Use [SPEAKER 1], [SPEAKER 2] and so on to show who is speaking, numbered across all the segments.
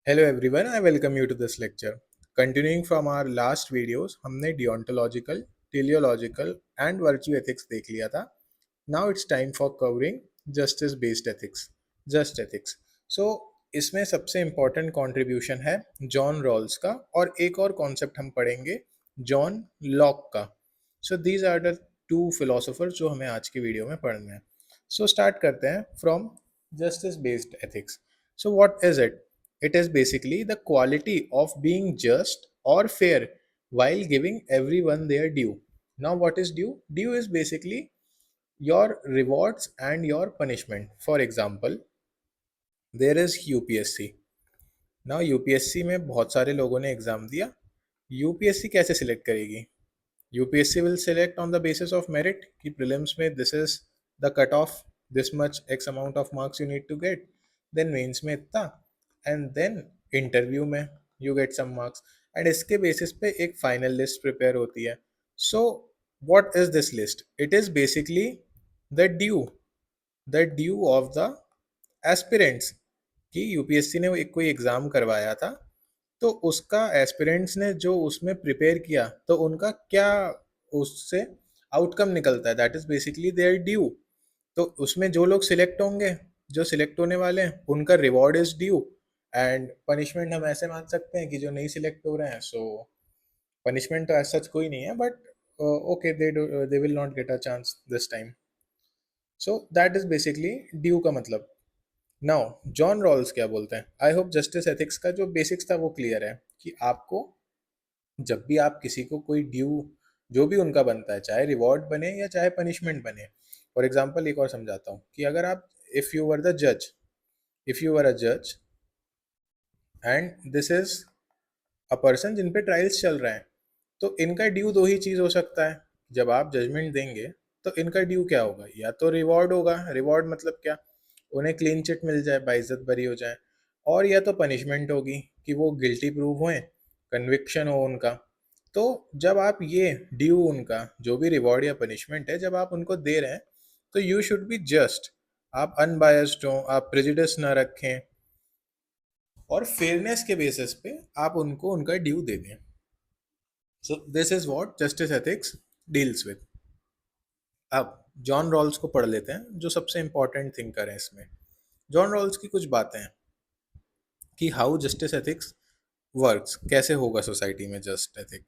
[SPEAKER 1] Hello everyone, I welcome you to this lecture. Continuing from our last videos, हमने deontological, teleological and virtue ethics देख लिया था. Now it's time for covering justice based ethics, just ethics. So इसमें सबसे important contribution है John Rawls का और एक और concept हम पढ़ेंगे जॉन लॉक का. So these are the two philosophers जो हमें आज की वीडियो में पढ़ने हैं. So start करते हैं from justice based ethics. So what is it? It is basically the quality of being just or fair while giving everyone their due. Now, what is due? Due is basically your rewards and your punishment. For example, there is UPSC. Now, UPSC में बहुत सारे लोगों ने exam दिया. UPSC कैसे select करेगी? UPSC will select on the basis of merit कि prelims में this is the cut off, this much x amount of marks you need to get, then mains में इतना, and then interview में you get some marks, and इसके basis पे एक final list prepare होती है. So what is this list? It is basically the due of the aspirants कि UPSC ने एक कोई एग्जाम करवाया था तो उसका एस्पिरेंट्स ने जो उसमें प्रिपेयर किया तो उनका क्या उससे आउटकम निकलता है, that is basically there due. तो उसमें जो लोग सिलेक्ट होंगे, जो सिलेक्ट होने वाले हैं, उनका reward is due. And punishment हम ऐसे मान सकते हैं कि जो नहीं सिलेक्ट हो रहे हैं, सो पनिशमेंट तो ऐसा सच कोई नहीं है, but okay they will not get a chance this time. So that is basically due का मतलब. नाउ जॉन रॉल्स क्या बोलते हैं? आई होप जस्टिस एथिक्स का जो बेसिक्स था वो क्लियर है कि आपको जब भी आप किसी को कोई ड्यू जो भी उनका बनता है, चाहे रिवॉर्ड बने या चाहे पनिशमेंट बने. फॉर एग्जाम्पल एक और समझाता हूँ कि अगर आप इफ यू वर अ जज and this is a person जिन पे ट्रायल्स चल रहे हैं, तो इनका ड्यू दो ही चीज़ हो सकता है. जब आप जजमेंट देंगे तो इनका ड्यू क्या होगा? या तो रिवॉर्ड होगा. रिवॉर्ड मतलब क्या? उन्हें क्लीन चिट मिल जाए, बाइज्जत बरी हो जाए. और या तो पनिशमेंट होगी कि वो गिल्टी प्रूव हुए, कन्विक्शन हो उनका. तो जब आप ये ड्यू उनका जो भी रिवॉर्ड या पनिशमेंट है, जब आप उनको दे रहे हैं तो यू शुड बी जस्ट. आप अनबायस्ड हो, आप प्रेजुडिस ना रखें और फेयरनेस के बेसिस पे आप उनको उनका ड्यू दे दें. सो this is what justice ethics deals with. अब जॉन रॉल्स को पढ़ लेते हैं जो सबसे इंपॉर्टेंट थिंकर है इसमें. जॉन रॉल्स की कुछ बातें हैं कि हाउ जस्टिस एथिक्स वर्क्स, कैसे होगा सोसाइटी में जस्ट एथिक.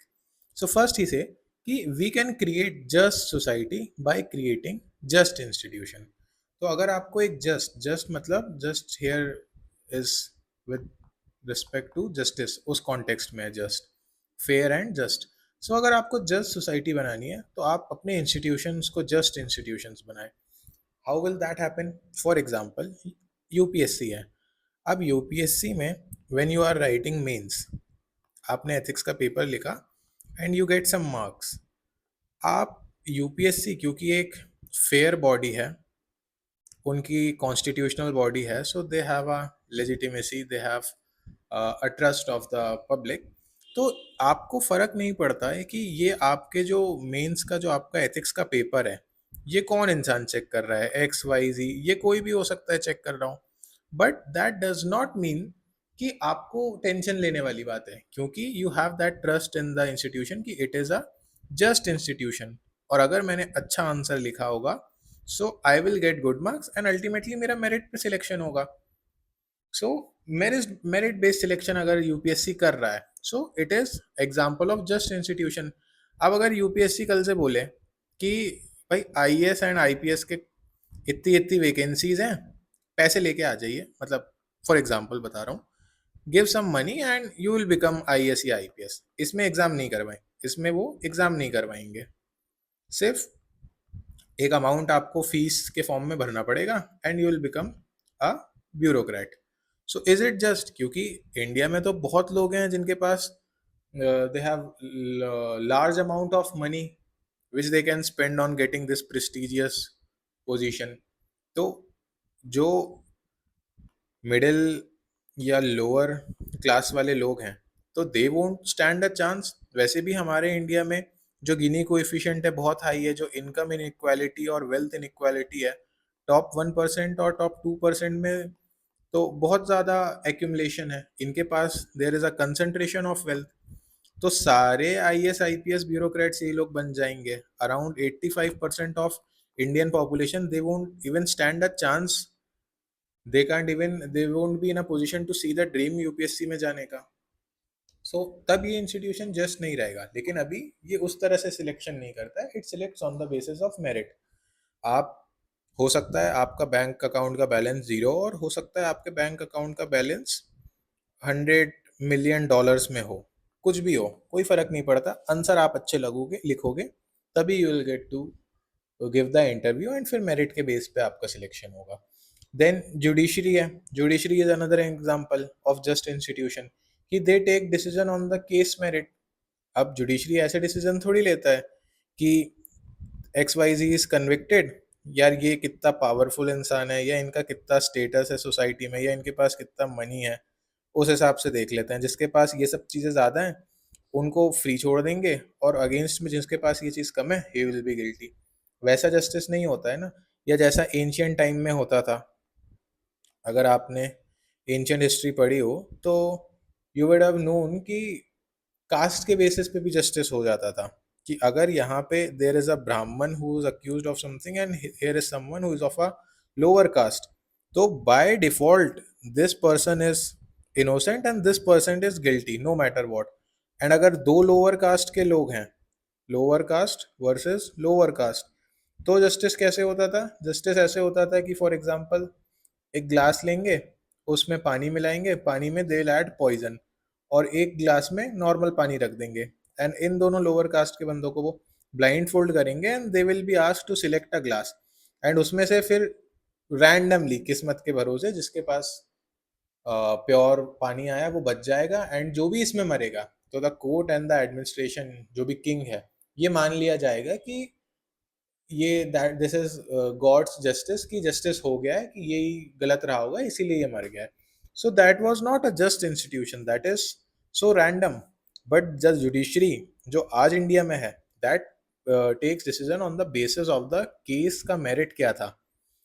[SPEAKER 1] सो फर्स्ट ही से कि we can create just society by creating just institution. तो अगर आपको एक जस्ट मतलब just here is with respect to justice, उस कॉन्टेक्स्ट में just fair and just. So अगर आपको जस्ट सोसाइटी बनानी है तो आप अपने इंस्टीट्यूशंस को जस्ट इंस्टीट्यूशंस बनाएं. How will that happen? For example UPSC है. अब यूपीएससी में when you are writing mains, आपने एथिक्स का पेपर लिखा and you get some marks. आप यूपीएससी क्योंकि एक फेयर बॉडी है, उनकी कॉन्स्टिट्यूशनल बॉडी है, so they have a legitimacy, they have a trust of the public. तो आपको फर्क नहीं पड़ता है कि ये आपके जो मेंस का जो आपका एथिक्स का पेपर है, ये कौन इंसान चेक कर रहा है, एक्स वाई जी, ये कोई भी हो सकता है चेक कर रहा हूँ. But that does not mean कि आपको टेंशन लेने वाली बात है, क्योंकि you have that trust in the institution कि it is a just institution. और अगर मैंने अच्छा आंसर लिखा होगा, so I will get good marks and ultimately मेरा मेरिट पे सिलेक्शन होगा. सो मेरिट बेस्ड सिलेक्शन अगर यूपीएससी कर रहा है, so it is example of just institution. अब अगर यूपीएससी कल से बोले कि भाई आईएएस एंड आईपीएस के इतनी इतनी वैकेंसीज हैं, पैसे लेके आ जाइए, मतलब फॉर एग्जाम्पल बता रहा हूँ, give some money and you will become IAS या आईपीएस. इसमें एग्जाम नहीं करवाएं, इसमें वो एग्जाम नहीं करवाएंगे. सिर्फ एक अमाउंट आपको फीस के फॉर्म में भरना पड़ेगा and you will become a bureaucrat. So is it just? क्योंकि इंडिया में तो बहुत लोग हैं जिनके पास they have large amount of money which they can spend on getting this prestigious position. तो जो मिडिल या लोअर क्लास वाले लोग हैं, तो they won't stand a chance. वैसे भी हमारे इंडिया में जो गिनी कोएफिशिएंट है बहुत हाई है, जो इनकम इनइक्वालिटी और वेल्थ इनइक्वालिटी है, टॉप 1% और टॉप 2% में तो बहुत ज़्यादा एक्यूमुलेशन है इनके पास, there is a concentration of wealth. तो सारे आईएएस आईपीएस ब्यूरोक्रेट्स ये लोग बन जाएंगे। Around 85% of Indian population, they won't even stand a chance, they won't be in a position to see the dream UPSC में जाने का। तब ये इंस्टीट्यूशन जस्ट नहीं रहेगा। लेकिन अभी ये उस तरह से सिलेक्शन नहीं करता है, it selects on the basis of merit. आप, हो सकता है आपका बैंक अकाउंट का बैलेंस जीरो, और हो सकता है आपके बैंक अकाउंट का बैलेंस 100 मिलियन डॉलर्स में हो, कुछ भी हो, कोई फर्क नहीं पड़ता। आंसर आप अच्छे लगोगे, लिखोगे, तभी you will get to give the interview, and फिर मेरिट के बेस पे आपका सिलेक्शन होगा। देन जुडिशरी है। Judiciary is another example of just institution, कि they take decision on the case merit. अब जुडिशरी ऐसे डिसीजन थोड़ी लेता है कि X Y G is convicted, यार ये कितना पावरफुल इंसान है, या इनका कितना स्टेटस है सोसाइटी में, या इनके पास कितना मनी है, उस हिसाब से देख लेते हैं। जिसके पास ये सब चीज़ें ज़्यादा हैं उनको फ्री छोड़ देंगे, और अगेंस्ट में जिसके पास ये चीज़ कम है, ही विल बी गिल्टी। वैसा जस्टिस नहीं होता है ना। या जैसा एंशियंट टाइम में होता था, अगर आपने एंशियंट हिस्ट्री पढ़ी हो तो यू वुड हैव नोन कि कास्ट के बेसिस पे भी जस्टिस हो जाता था। कि अगर यहाँ पे there is a Brahmin who is accused of something and here is someone who is of a lower caste, तो by default this person is innocent and this person is guilty no matter what. And अगर दो lower caste के लोग हैं, lower caste versus lower caste, तो justice कैसे होता था? जस्टिस ऐसे होता था कि फॉर एग्जांपल एक ग्लास लेंगे, उसमें पानी मिलाएंगे, पानी में दे ऐड पॉइजन, और एक ग्लास में नॉर्मल पानी रख देंगे, एंड इन दोनों लोअर कास्ट के बंदों को वो ब्लाइंड फोल्ड करेंगे, and they will be asked to select a glass, and उसमें से फिर रैंडमली किस्मत के भरोसे जिसके पास प्योर पानी आया वो बच जाएगा, एंड जो भी इसमें मरेगा, तो the court and the administration, जो भी किंग है, ये मान लिया जाएगा कि ये that this is God's justice, की जस्टिस हो गया है, कि यही गलत रहा होगा इसीलिए ये मर गया है। So that was not a just institution, that is so random. But just judiciary जो आज इंडिया में है, that takes decision on the basis of the case का मेरिट क्या था।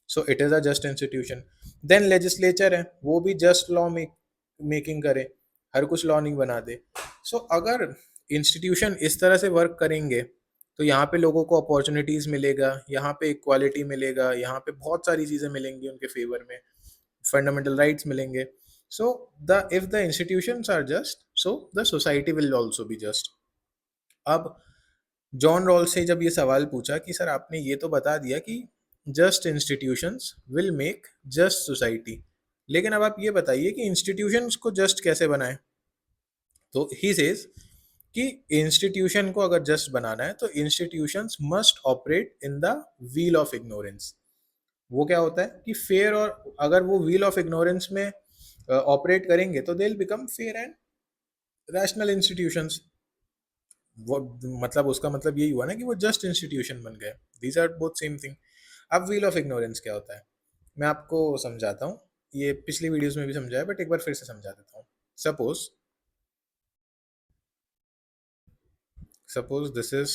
[SPEAKER 1] So it is a just institution. Then legislature है, वो भी जस्ट लॉ मेकिंग करे, हर कुछ लॉ नहीं बना दे। अगर इंस्टीट्यूशन इस तरह से वर्क करेंगे, तो यहाँ पे लोगों को अपॉर्चुनिटीज मिलेगा, यहाँ पे इक्वालिटी मिलेगा, यहाँ पे बहुत सारी चीजें मिलेंगी उनके फेवर में, फंडामेंटल राइट्स मिलेंगे। So the if the institutions are just, so the society will also be just. अब जॉन रॉल से जब ये सवाल पूछा कि सर आपने ये तो बता दिया कि just institutions will make just society, लेकिन अब आप ये बताइए कि इंस्टीट्यूशंस को जस्ट कैसे बनाएं। तो ही सेज कि इंस्टीट्यूशन को अगर जस्ट बनाना है तो institutions must operate in the veil of ignorance. वो क्या होता है कि फेयर, और अगर वो व्हील ऑफ इग्नोरेंस में ऑपरेट करेंगे तो they will become fair and rational institutions. वो मतलब उसका मतलब यही हुआ ना कि वो जस्ट इंस्टीट्यूशन बन गए। These are both same thing. अब व्हील ऑफ इग्नोरेंस क्या होता है, मैं आपको समझाता हूँ। ये पिछली वीडियोस में भी समझाया, बट एक बार फिर से समझा देता हूँ। Suppose suppose this is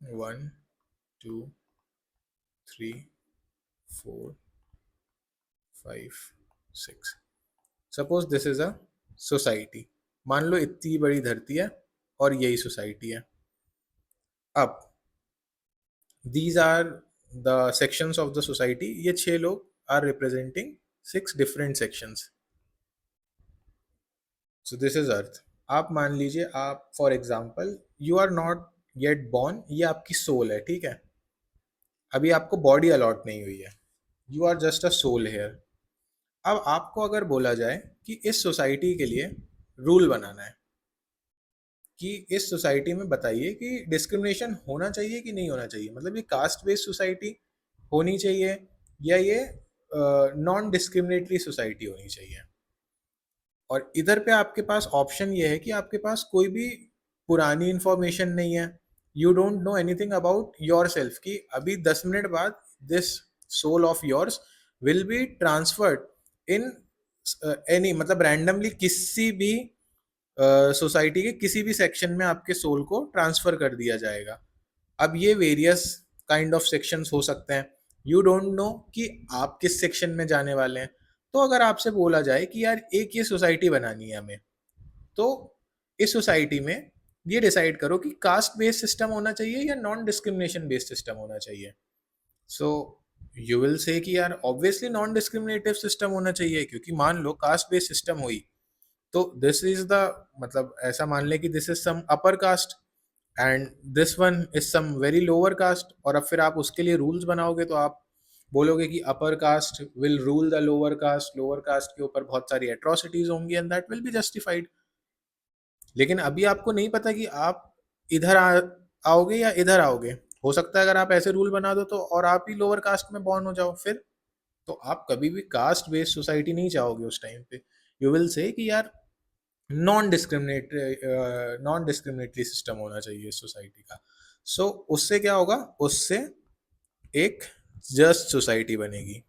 [SPEAKER 1] 1 2 3 4 5 6। Suppose this is a society. मान लो इतनी बड़ी धरती है और यही सोसाइटी है। अब these are the sections of the society, ये 6 लोग are representing 6 different sections. So this is earth. आप मान लीजिए, आप for example you are not yet born, ये आपकी सोल है, ठीक है। अभी आपको बॉडी अलॉट नहीं हुई है, you are just a soul here. अब आपको अगर बोला जाए कि इस सोसाइटी के लिए रूल बनाना है, कि इस सोसाइटी में बताइए कि डिस्क्रिमिनेशन होना चाहिए कि नहीं होना चाहिए, मतलब ये कास्ट बेस्ड सोसाइटी होनी चाहिए, या ये नॉन डिस्क्रिमिनेटरी सोसाइटी होनी चाहिए। और इधर पे आपके पास ऑप्शन ये है कि आपके पास कोई भी पुरानी इंफॉर्मेशन नहीं है, you don't know anything about yourself, कि अभी 10 मिनट बाद this soul of yours will be transferred in any, मतलब रैंडमली किसी भी सोसाइटी के किसी भी सेक्शन में आपके सोल को ट्रांसफर कर दिया जाएगा। अब ये वेरियस काइंड ऑफ सेक्शंस हो सकते हैं, यू डोंट नो कि आप किस सेक्शन में जाने वाले हैं। तो अगर आपसे बोला जाए कि यार एक ये सोसाइटी बनानी है हमें, तो इस सोसाइटी में ये डिसाइड करो कि कास्ट बेस्ड सिस्टम होना चाहिए या नॉन डिस्क्रिमिनेशन बेस्ड सिस्टम होना चाहिए। सो यू विल से कि यार ऑब्वियसली नॉन डिस्क्रिमिनेटिव सिस्टम होना चाहिए, क्योंकि मान लो कास्ट बेस्ड सिस्टम हुई तो दिस इज द, मतलब ऐसा मान ले कि this is some upper caste and this one is some very lower caste, और अब फिर आप उसके लिए रूल्स बनाओगे तो आप बोलोगे कि upper caste will rule the lower caste के ऊपर बहुत सारी एट्रोसिटीज होंगी and that will be justified. लेकिन अभी आपको नहीं पता कि आप इधर आओगे या इधर आओगे। हो सकता है अगर आप ऐसे रूल बना दो तो और आप ही लोअर कास्ट में बॉर्न हो जाओ, फिर तो आप कभी भी कास्ट बेस्ड सोसाइटी नहीं चाहोगे उस टाइम पे। यू विल से कि यार नॉन डिस्क्रिमिनेटरी सिस्टम होना चाहिए सोसाइटी का। सो उससे क्या होगा, उससे एक जस्ट सोसाइटी बनेगी।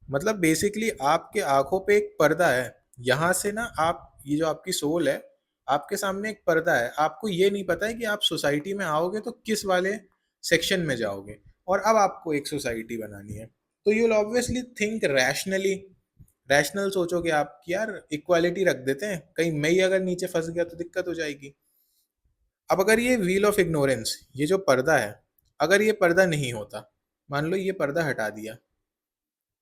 [SPEAKER 1] मतलब बेसिकली आपके आंखों पे एक पर्दा है, यहाँ से ना आप ये जो आपकी सोल है, आपके सामने एक पर्दा है, आपको ये नहीं पता है कि आप सोसाइटी में आओगे तो किस वाले सेक्शन में जाओगे, और अब आपको एक सोसाइटी बनानी है। तो you will obviously think rationally, rational सोचोगे आप कि यार इक्वालिटी रख देते हैं, कहीं मैं ही अगर नीचे फंस गया तो दिक्कत हो जाएगी। अब अगर ये व्हील ऑफ इग्नोरेंस, ये जो पर्दा है, अगर ये पर्दा नहीं होता, मान लो ये पर्दा हटा दिया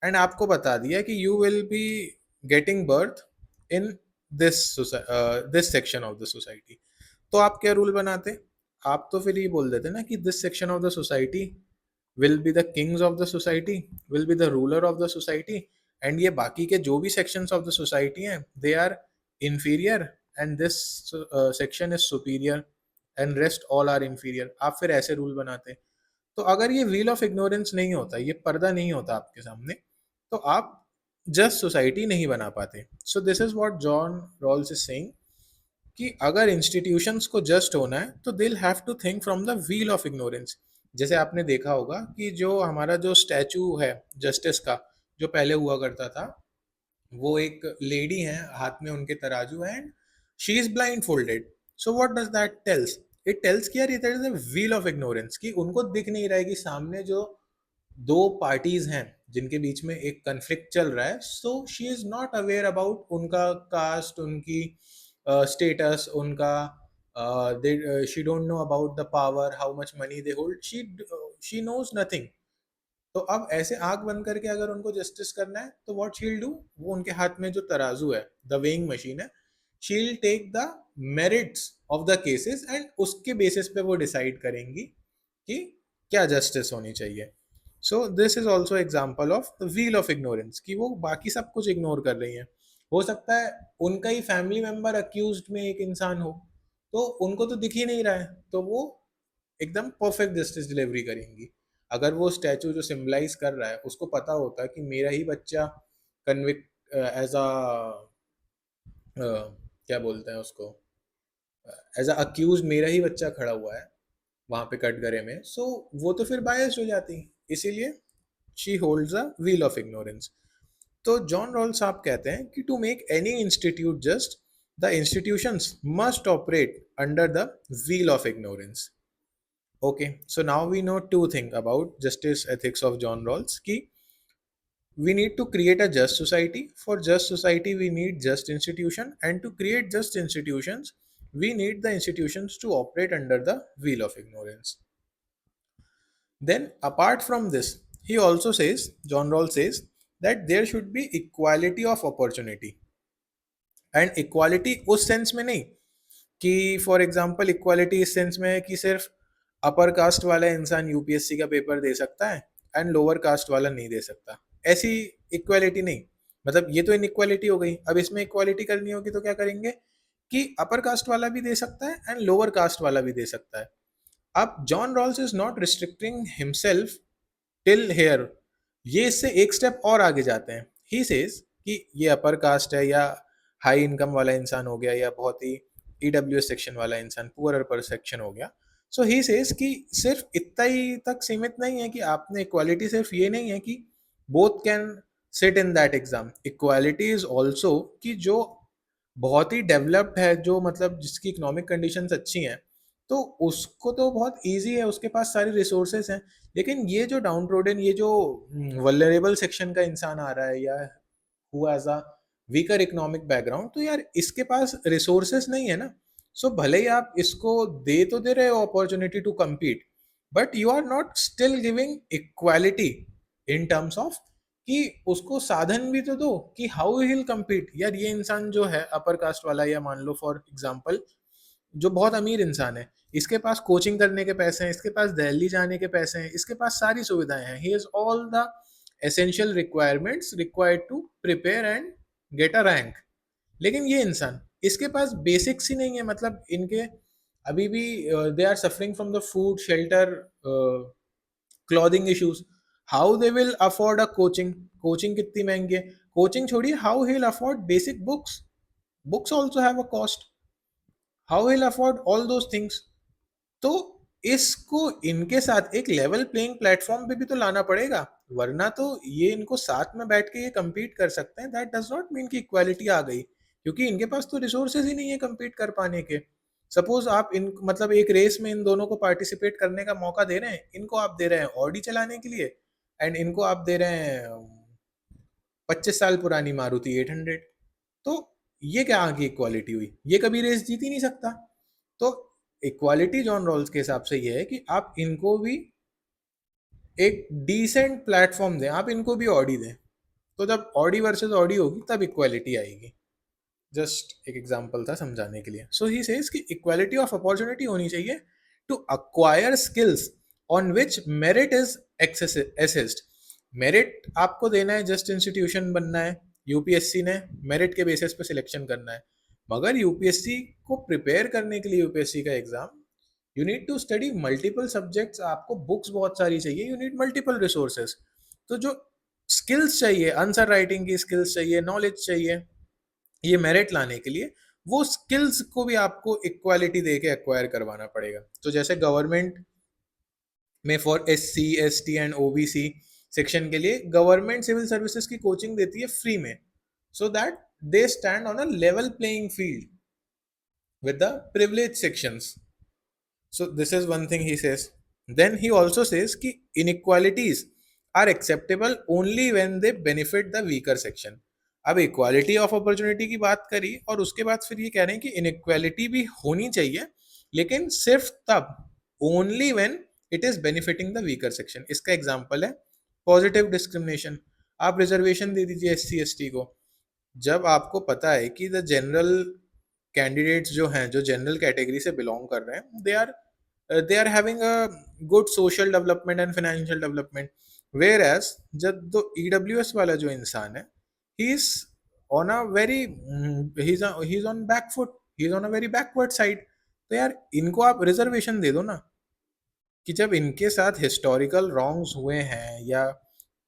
[SPEAKER 1] एंड आपको बता दिया कि you will be getting birth in this this section of the society, तो आप क्या रूल बनाते? आप तो फिर ये बोल देते ना कि this section of the society will be the Kings of the society, will be the ruler of the society, and ये बाकी के जो भी सेक्शंस ऑफ द सोसाइटी हैं they are inferior and this section is superior and rest all are inferior. आप फिर ऐसे rule बनाते। तो अगर ये व्हील ऑफ इग्नोरेंस नहीं होता, ये पर्दा नहीं होता आपके सामने, तो आप जस्ट सोसाइटी नहीं बना पाते। So this is what John Rawls is saying कि अगर इंस्टीट्यूशंस को जस्ट होना है तो they'll have to think from the veil of ignorance. जैसे आपने देखा होगा कि जो हमारा जो स्टैचू है जस्टिस का, जो पहले हुआ करता था, वो एक लेडी है, हाथ में उनके तराजू है and she is blind folded. So what does that tells? It tells कि यार it is a veil of ignorance, कि उनको दिख नहीं रहा है कि सामने जो दो पार्टीज हैं जिनके बीच में एक कन्फ्लिक्ट चल रहा है। So she is not aware about उनका कास्ट, उनकी स्टेटस, उनका she don't know about the power, how much money they hold, she knows nothing. तो अब ऐसे आंख बंद करके अगर उनको जस्टिस करना है तो व्हाट शी विल डू, वो उनके हाथ में जो तराजू है, द वेइंग मशीन है, she will take the merits of the cases and उसके बेसिस पे वो डिसाइड करेंगी कि क्या जस्टिस होनी चाहिए। So this is also example of the veil of ignorance, कि वो बाकी सब कुछ इग्नोर कर रही हैं। हो सकता है उनका ही फैमिली मेंबर अक्यूज में एक इंसान हो, तो उनको तो दिख ही नहीं रहा है, तो वो एकदम परफेक्ट जस्टिस डिलीवरी करेंगी। अगर वो स्टैचू जो सिम्बलाइज कर रहा है उसको पता होता है कि मेरा ही बच्चा कन्विक्ट एज अ, क्या बोलते हैं उसको, एज अ अक्यूज मेरा ही बच्चा खड़ा हुआ है वहां पे कटघरे में, सो वो तो फिर बायस हो जाती। इसीलिए she holds a veil of ignorance. तो जॉन रॉल्स साहब कहते हैं कि to make any institute just, the institutions must operate under the veil of ignorance. Okay, so now we know two things about justice ethics of John Rawls. Ki we need to create a just society. For just society, we need just institution, and to create just institutions, we need the institutions to operate under the wheel of ignorance. Then, apart from this, he also says, John Rawls says, that there should be equality of opportunity. And equality उस sense में नहीं कि for example equality इस sense में है कि सिर्फ upper caste वाला इंसान यूपीएससी का पेपर दे सकता है एंड लोअर कास्ट वाला नहीं दे सकता, ऐसी इक्वालिटी नहीं। मतलब ये तो इनइक्वालिटी हो गई। अब इसमें इक्वालिटी करनी होगी तो क्या करेंगे कि अपर कास्ट वाला भी दे सकता है एंड लोअर कास्ट वाला भी दे सकता है। अब John Rawls is not restricting himself till here, ये इससे एक स्टेप और आगे जाते हैं। ही सेज कि ये अपर कास्ट है या हाई इनकम वाला इंसान हो गया या बहुत ही ईडब्ल्यू सेक्शन वाला इंसान, पुअर अपर सेक्शन हो गया। सो ही सेज कि सिर्फ इतना ही तक सीमित नहीं है कि आपने इक्वालिटी, सिर्फ ये नहीं है कि both can sit in that exam. Equality is also कि जो बहुत ही डेवलप्ड है, जो मतलब जिसकी इकोनॉमिक कंडीशंस अच्छी हैं, तो उसको तो बहुत इजी है, उसके पास सारी रिसोर्सेज हैं। लेकिन ये जो डाउन रोडन, ये जो वल्नरेबल सेक्शन का इंसान आ रहा है या who has a weaker economic background, तो यार इसके पास रिसोर्सेस नहीं है ना। सो भले ही आप इसको दे तो दे रहे हो opportunity to compete, but you are not still giving equality in terms of कि उसको साधन भी तो दो कि हाउ विल compete। यार ये इंसान जो है अपर कास्ट वाला, या मान लो फॉर एग्जांपल जो बहुत अमीर इंसान है, इसके पास कोचिंग करने के पैसे हैं, इसके पास दिल्ली जाने के पैसे हैं, इसके पास सारी सुविधाएं हैं, he has all the essential requirements required to prepare and get a rank. लेकिन ये इंसान, इसके पास बेसिक्स ही नहीं है, मतलब इनके अभी भी they are suffering from the food shelter clothing issues. How they will afford a coaching? Coaching कितनी महंगी है? कोचिंग छोड़िए, how he will afford basic books? Books also have a cost. How will afford all those things? तो इसको इनके साथ एक level playing platform पे भी तो लाना पड़ेगा, वरना तो ये इनको साथ में बैठ के ये compete कर सकते हैं, दैट डज नॉट मीन कि इक्वालिटी आ गई, क्योंकि इनके पास तो रिसोर्सेज ही नहीं है compete कर पाने के। सपोज आप इन मतलब एक रेस में इन दोनों को पार्टिसिपेट करने का मौका दे रहे हैं, इनको आप दे रहे हैं ऑडी चलाने के लिए, एंड इनको आप दे रहे हैं 25 साल पुरानी मारुति 800। तो ये क्या आगे इक्वालिटी हुई? ये कभी रेस जीत ही नहीं सकता। तो इक्वालिटी जॉन रॉल्स के हिसाब से ये है कि आप इनको भी एक डिसेंट प्लेटफॉर्म दें, आप इनको भी ऑडी दें, तो जब ऑडी वर्सेस ऑडी होगी तब इक्वालिटी आएगी। जस्ट एक एग्जांपल था समझाने के लिए। सो ही सेज कि इक्वालिटी ऑफ अपॉर्चुनिटी होनी चाहिए to acquire skills on which merit is assessed. Merit आपको देना है, जस्ट इंस्टीट्यूशन बनना है, यूपीएससी ने मेरिट के बेसिस पे सिलेक्शन करना है। मगर यूपीएससी को प्रिपेयर करने के लिए, यूपीएससी का exam, you need to study multiple subjects, आपको बुक्स बहुत सारी चाहिए, यू नीड मल्टीपल रिसोर्सेज। तो जो स्किल्स चाहिए, आंसर राइटिंग की स्किल्स चाहिए, नॉलेज चाहिए, ये मेरिट लाने के लिए, वो स्किल्स को भी आपको इक्वालिटी दे के एक्वायर करवाना पड़ेगा। तो जैसे गवर्नमेंट में for SC ST and OBC section के लिए गवर्नमेंट सिविल सर्विसेज की कोचिंग देती है फ्री में, so that they stand on a level playing field with the privileged sections. So this is one thing he says. Then he also says कि inequalities are acceptable only when they benefit the weaker section. अब equality of opportunity की बात करी, और उसके बाद फिर ये कह रहे हैं कि इनइक्वालिटी भी होनी चाहिए, लेकिन सिर्फ तब, only when it is benefiting the weaker section. इसका एग्जांपल है पॉजिटिव डिस्क्रिमिनेशन। आप रिजर्वेशन दे दीजिए SC ST को, जब आपको पता है कि द जनरल कैंडिडेट्स जो हैं, जो जनरल कैटेगरी से बिलोंग कर रहे हैं, they are having a good social development and financial development, whereas जब तो EWS वाला जो इंसान है, he is on a very he is on back foot, he is on a very backward side. तो यार इनको आप रिजर्वेशन दे दो ना, कि जब इनके साथ हिस्टोरिकल रॉन्ग्स हुए हैं, या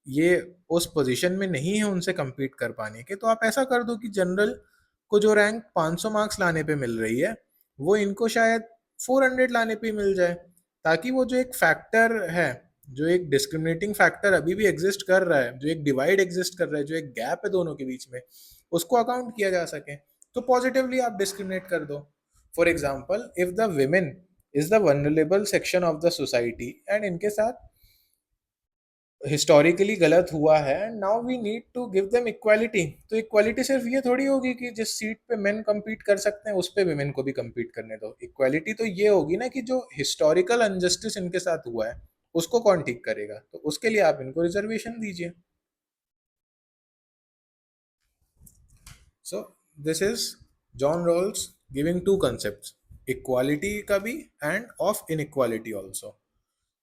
[SPEAKER 1] ये उस पोजीशन में नहीं है उनसे compete कर पाने के, तो आप ऐसा कर दो कि जनरल को जो रैंक 500 मार्क्स लाने पे मिल रही है, वो इनको शायद 400 लाने पे मिल जाए, ताकि वो जो एक फैक्टर है, जो एक डिस्क्रिमिनेटिंग फैक्टर अभी भी एग्जिस्ट कर रहा है, जो एक डिवाइड एग्जिस्ट कर रहा है, जो एक गैप है दोनों के बीच में, उसको अकाउंट किया जा सके। तो पॉजिटिवली आप डिस्क्रिमिनेट कर दो। For example, if the women is the vulnerable section of the society, and इनके साथ हिस्टोरिकली गलत हुआ है, and now we need to give them equality. तो इक्वालिटी सिर्फ ये थोड़ी होगी कि जिस सीट पे मेन compete कर सकते हैं उस पे विमेन को भी compete करने दो। इक्वालिटी तो ये होगी ना कि जो हिस्टोरिकल अनजस्टिस इनके साथ हुआ है उसको कौन ठीक करेगा, तो उसके लिए आप इनको रिजर्वेशन दीजिए। So this is John Rawls giving two concepts, equality का भी and of inequality also.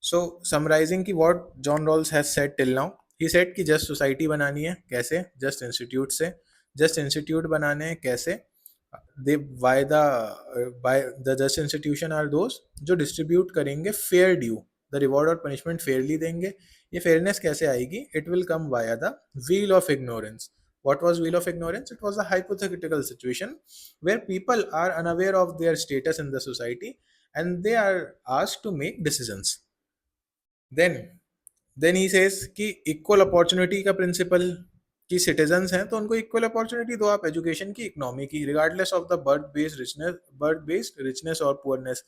[SPEAKER 1] So summarising की what John Rawls has said till now, he said कि जस्ट सोसाइटी बनानी है कैसे? जस्ट इंस्टीट्यूट से। जस्ट इंस्टीट्यूट बनाने हैं कैसे? They by the just institution are those जो डिस्ट्रीब्यूट करेंगे फेयर ड्यू, द रिवॉर्ड और पनिशमेंट फेयरली देंगे। ये फेयरनेस कैसे आएगी? It will come via the veil of ignorance. What was wheel of ignorance? It was a hypothetical situation where people are unaware of their status in the society and they are asked to make decisions. Then then he says कि equal opportunity का principle, कि citizens हैं तो उनको equal opportunity दो आप education की, economy की, regardless of the birth based richness और पुअरनेस।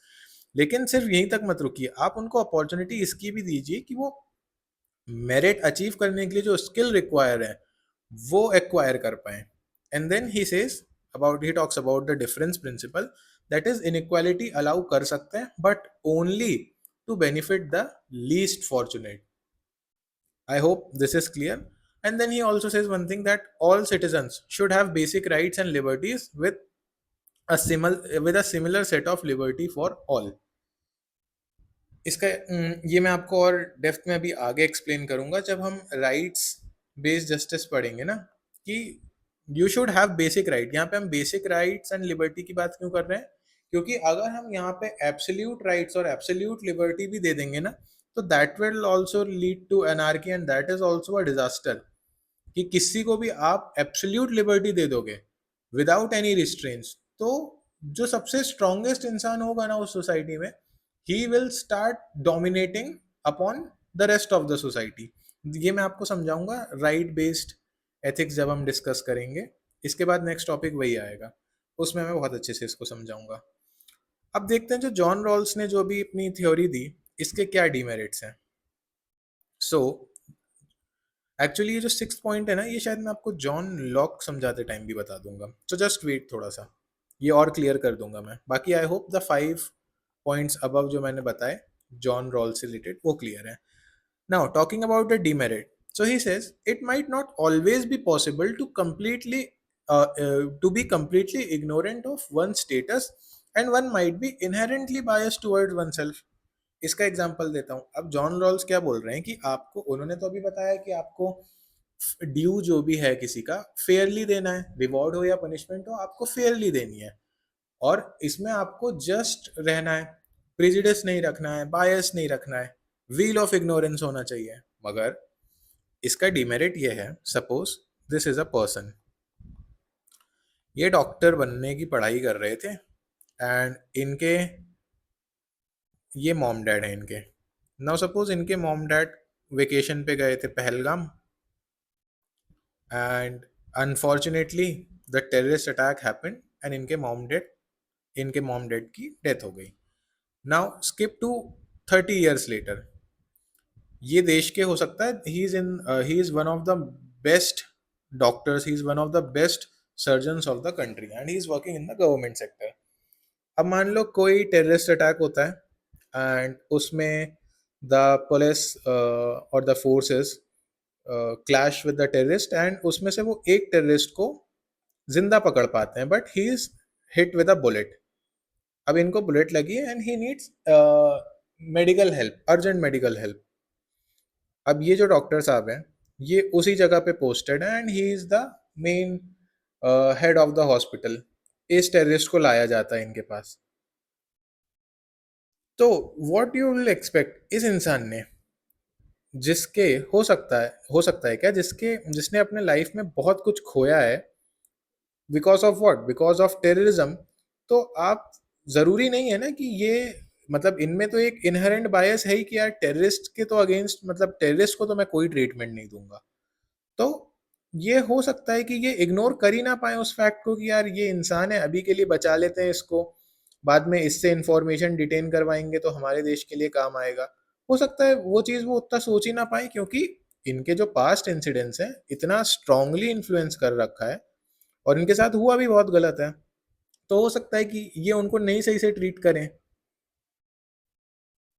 [SPEAKER 1] लेकिन सिर्फ यहीं तक मत रुकिए, आप उनको अपॉर्चुनिटी इसकी भी दीजिए कि वो मेरिट अचीव करने के लिए जो स्किल रिक्वायर है वो एक्वायर कर पाए. And then he talks about the difference principle, that is inequality allow कर सकते हैं but only to benefit the least fortunate. I hope this is clear. And then he also says one thing, that all citizens should have basic rights and liberties with a similar set of liberty for all. इसका ये मैं आपको और depth में अभी आगे explain करूंगा जब हम राइट्स बेस्ड जस्टिस पढ़ेंगे ना, कि you should have basic right. यहाँ पे हम बेसिक राइट्स एंड लिबर्टी की बात क्यों कर रहे हैं? क्योंकि अगर हम यहाँ पे एब्सोल्यूट राइट्स और एब्सोल्यूट लिबर्टी भी दे देंगे ना, तो that will also lead to anarchy and that is also a disaster. कि किसी को भी आप एब्सोल्यूट लिबर्टी दे दोगे विदाउट एनी रिस्ट्रेंट्स, तो जो सबसे स्ट्रॉन्गेस्ट इंसान होगा ना उस सोसाइटी में, he will start dominating upon the rest of the society. ये मैं आपको समझाऊंगा राइट बेस्ड एथिक्स जब हम डिस्कस करेंगे. इसके बाद नेक्स्ट टॉपिक वही आएगा, उसमें मैं बहुत अच्छे से इसको समझाऊंगा. अब देखते हैं जो जॉन रॉल्स ने जो भी अपनी थ्योरी दी, इसके क्या डीमेरिट्स हैं. सो एक्चुअली ये जो 6th पॉइंट है ना, ये शायद मैं आपको जॉन लॉक समझाते टाइम भी बता दूंगा. सो जस्ट वेट, थोड़ा सा ये और क्लियर कर दूंगा मैं. बाकी I hope the 5 points above जो मैंने बताए जॉन रॉल से रिलेटेड वो क्लियर है. Now talking about the demerit, so he says it might not always be possible to be completely ignorant of one's status and one might be inherently biased towards oneself. इसका example देता हूँ. अब John Rawls क्या बोल रहे हैं कि आपको, उन्होंने तो अभी बताया कि आपको ड्यू जो भी है किसी का फेयरली देना है, रिवॉर्ड हो या पनिशमेंट हो आपको फेयरली देनी है, और इसमें आपको जस्ट रहना है, प्रेजुडिस नहीं रखना है, बायस नहीं रखना है, व्हील ऑफ इग्नोरेंस होना चाहिए. मगर इसका डिमेरिट ये है, suppose this is a person, ये डॉक्टर बनने की पढ़ाई कर रहे थे एंड इनके ये मॉम डैड है इनके. नाउ सपोज इनके मॉम डैड वेकेशन पे गए थे Pahalgam and unfortunately the terrorist attack happened and इनके मॉम डैड की डेथ हो गई. Now skip to 30 years later, ये देश के हो सकता है, he is one of the best doctors, he is one of the best surgeons of the country and he is working in the government sector. अब मान लो कोई टेररिस्ट अटैक होता है एंड उसमें द पुलिस और the forces clash with the terrorist and उसमें से वो एक टेररिस्ट को जिंदा पकड़ पाते हैं but he is hit with a bullet. अब इनको बुलेट लगी है and he needs medical help, urgent medical help. अब ये जो डॉक्टर साहब हैं ये उसी जगह पे पोस्टेड है and he is the main head of the hospital. इस टेररिस्ट को लाया जाता है इनके पास. तो व्हाट यू विल एक्सपेक्ट, इस इंसान ने, जिसके हो सकता है क्या, जिसने अपने लाइफ में बहुत कुछ खोया है because of what, because of terrorism. तो आप, जरूरी नहीं है ना कि ये, मतलब इनमें तो एक इनहेरेंट बायस है ही कि यार टेररिस्ट के तो अगेंस्ट, मतलब टेररिस्ट को तो मैं कोई ट्रीटमेंट नहीं दूंगा. तो ये हो सकता है कि ये इग्नोर कर ही ना पाए उस फैक्ट को कि यार ये इंसान है, अभी के लिए बचा लेते हैं इसको, बाद में इससे इंफॉर्मेशन डिटेन करवाएंगे तो हमारे देश के लिए काम आएगा. हो सकता है वो चीज़ वो उतना सोच ही ना पाए क्योंकि इनके जो पास्ट इंसिडेंट्स हैं इतना स्ट्रांगली इन्फ्लुएंस कर रखा है और इनके साथ हुआ भी बहुत गलत है. तो हो सकता है कि ये उनको नहीं सही से ट्रीट करें.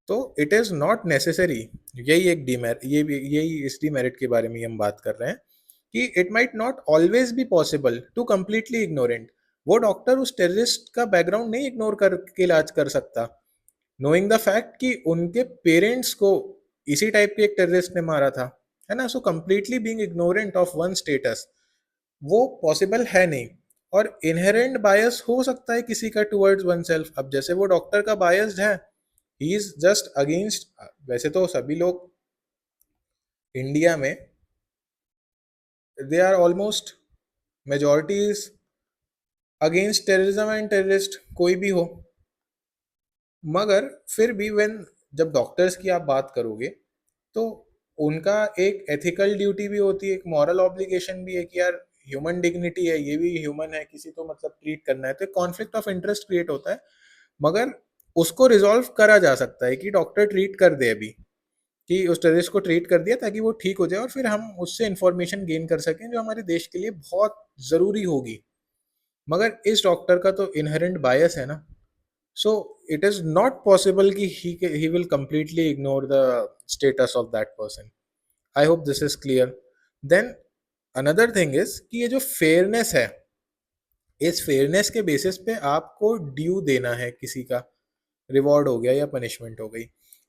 [SPEAKER 1] तो इट इज़ नॉट नेसेसरी, यही एक यही इस डीमेरिट के बारे में हम बात कर रहे हैं कि it might not always be possible to completely ignorant. वो डॉक्टर उस टेररिस्ट का बैकग्राउंड नहीं इग्नोर करके इलाज कर सकता, नोइंग द फैक्ट कि उनके पेरेंट्स को इसी टाइप के एक टेररिस्ट ने मारा था, है ना. So completely being ignorant of one status वो पॉसिबल है नहीं. और इनहेरेंट बायस हो सकता है किसी का टुवर्ड्स वन सेल्फ. अब जैसे वो डॉक्टर का बायस्ड है, ही इज जस्ट अगेंस्ट, वैसे तो सभी लोग इंडिया में they are almost majority is against terrorism and terrorist, कोई भी हो. मगर फिर भी व्हेन, जब डॉक्टर्स की आप बात करोगे तो उनका एक एथिकल ड्यूटी भी होती है, एक मॉरल ऑब्लिगेशन भी है कि यार ह्यूमन डिग्निटी है, ये भी ह्यूमन है, किसी को मतलब ट्रीट करना है, तो एक कॉन्फ्लिक्ट ऑफ इंटरेस्ट क्रिएट होता है. मगर उसको रिजॉल्व करा जा सकता है कि डॉक्टर ट्रीट कर दे अभी, कि उस टेररिस्ट को ट्रीट कर दिया ताकि वो ठीक हो जाए और फिर हम उससे इंफॉर्मेशन गेन कर सकें जो हमारे देश के लिए बहुत ज़रूरी होगी। मगर इस डॉक्टर का तो इनहेरेंट बायस है ना, so it is not possible कि he will completely ignore the status of that person. I hope this is clear. Then another thing is कि ये जो fairness है, इस फेयरनेस के बेसिस पे आपको ड्यू देना है किसी का, रिवॉर्ड हो गया या पनिशमेंट हो गई।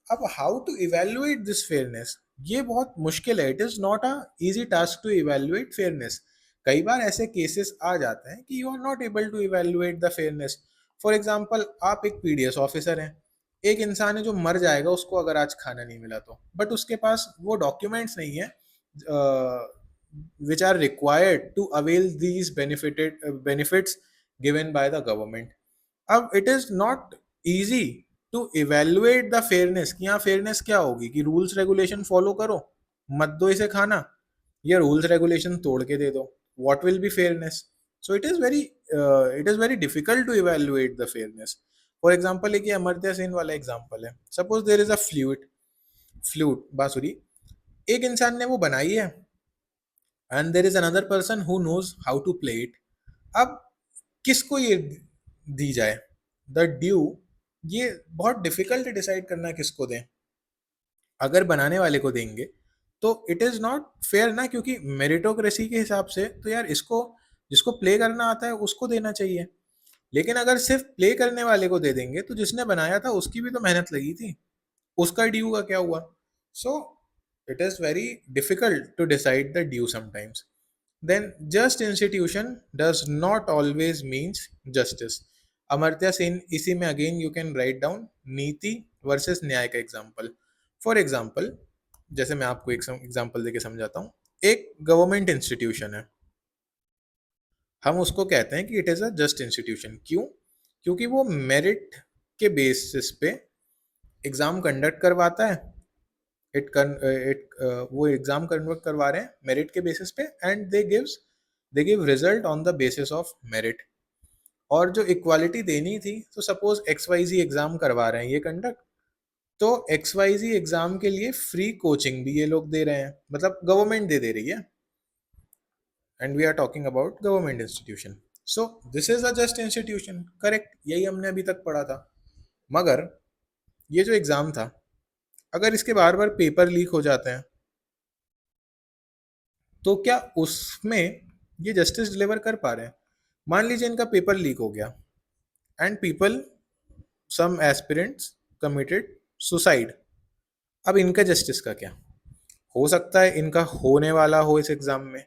[SPEAKER 1] अब how to evaluate this fairness, ये बहुत मुश्किल है। It is not a easy task to evaluate fairness. कई बार ऐसे केसेस आ जाते हैं कि you are not able to evaluate the fairness. For example, आप एक पीडीएस ऑफिसर हैं, एक इंसान है जो मर जाएगा उसको अगर आज खाना नहीं मिला तो, बट उसके पास वो डॉक्यूमेंट्स नहीं है which are required to avail these benefits given by the government. अब it is not easy to evaluate the fairness कि यहाँ fairness क्या होगी कि रूल्स रेगुलेशन फॉलो करो, मत दो इसे खाना, या रूल्स रेगुलेशन तोड़ के दे दो, what will be fairness? So it is very difficult to evaluate the fairness. For example, एक ये अमर्त्य सेन वाला एग्जांपल है। Suppose there is a flute बांसुरी, एक इंसान ने वो बनाई है and there is another person who knows how to play it. अब किसको ये दी जाए द ड्यू, ये बहुत डिफिकल्ट डिसाइड करना किसको दें। अगर बनाने वाले को देंगे तो इट इज नॉट फेयर ना, क्योंकि मेरिटोक्रेसी के हिसाब से तो यार इसको, जिसको प्ले करना आता है उसको देना चाहिए। लेकिन अगर सिर्फ प्ले करने वाले को दे देंगे तो जिसने बनाया था उसकी भी तो मेहनत लगी थी, उसका ड्यू का क्या हुआ? So it is very difficult to decide the due sometimes. Then just institution does not always means justice. Amartya Sen, इसी में again you can write down नीति वर्सेस न्याय का एग्जाम्पल। फॉर एग्जाम्पल, जैसे मैं आपको एक एग्जाम्पल देके समझाता हूँ। एक गवर्नमेंट इंस्टीट्यूशन है, हम उसको कहते हैं कि it is a just institution. क्यों? क्योंकि वो मेरिट के बेसिस पे एग्ज़ाम कंडक्ट करवाता है। वो एग्ज़ाम कंडक्ट करवा रहे हैं मेरिट के बेसिस पे and they give result on the basis of merit. और जो इक्वालिटी देनी थी, तो सपोज एक्स वाई जी एग्ज़ाम करवा रहे हैं ये कंडक्ट, तो एक्स वाई जी एग्ज़ाम के लिए फ्री कोचिंग भी ये लोग दे रहे हैं, मतलब गवर्नमेंट दे रही है। And we are talking about government institution. So this is a just institution, correct, यही हमने अभी तक पढ़ा था। मगर ये जो एग्ज़ाम था, अगर इसके बार बार पेपर लीक हो जाते हैं तो क्या उसमें ये जस्टिस डिलीवर कर पा रहे हैं? मान लीजिए इनका पेपर लीक हो गया and people, some aspirants committed suicide. अब इनका जस्टिस का क्या? हो सकता है इनका होने वाला हो इस एग्जाम में,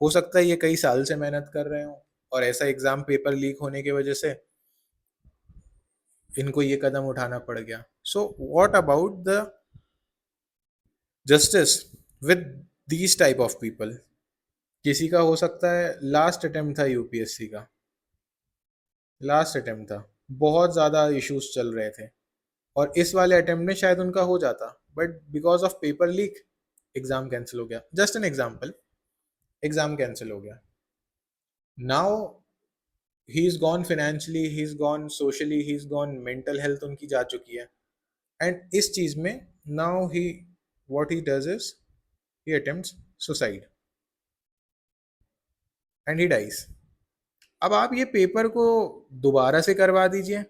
[SPEAKER 1] हो सकता है ये कई साल से मेहनत कर रहे हो और ऐसा एग्जाम पेपर लीक होने की वजह से इनको ये कदम उठाना पड़ गया। So what about the justice with these type of people? किसी का हो सकता है लास्ट अटेम्प्ट था यूपीएससी का, लास्ट अटेम्प्ट था, बहुत ज़्यादा इश्यूज चल रहे थे और इस वाले अटेम्प्ट में शायद उनका हो जाता, but because of paper leak exam cancel हो गया। Just an example, exam cancel हो गया। Now he is gone financially, he is gone socially, he is gone, mental health उनकी जा चुकी है। एंड इस चीज में now he, what he does is he attempts suicide and he dies. अब आप ये पेपर को दोबारा से करवा दीजिए,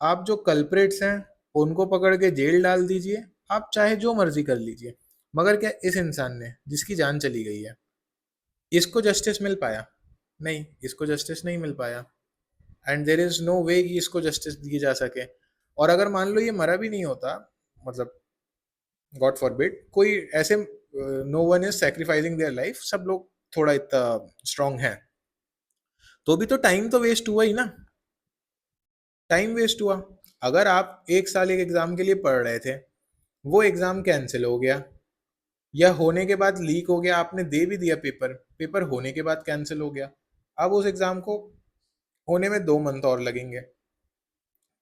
[SPEAKER 1] आप जो कल्प्रेट्स हैं उनको पकड़ के जेल डाल दीजिए, आप चाहे जो मर्जी कर लीजिए, मगर क्या इस इंसान ने जिसकी जान चली गई है, इसको जस्टिस मिल पाया? नहीं, इसको जस्टिस नहीं मिल पाया। एंड देर इज नो वे कि इसको जस्टिस दी जा सके। और अगर मान लो ये मरा भी नहीं होता, मतलब गॉड फॉरबिड, कोई ऐसे, no one is sacrificing their life, सब लोग थोड़ा इतना स्ट्रांग है, तो भी तो टाइम तो वेस्ट हुआ ही ना, टाइम वेस्ट हुआ। अगर आप एक साल एक एग्जाम के लिए पढ़ रहे थे, वो एग्जाम कैंसिल हो गया या होने के बाद लीक हो गया, आपने दे भी दिया पेपर, पेपर होने के बाद कैंसिल हो गया, अब उस एग्जाम को होने में 2 मंथ और लगेंगे।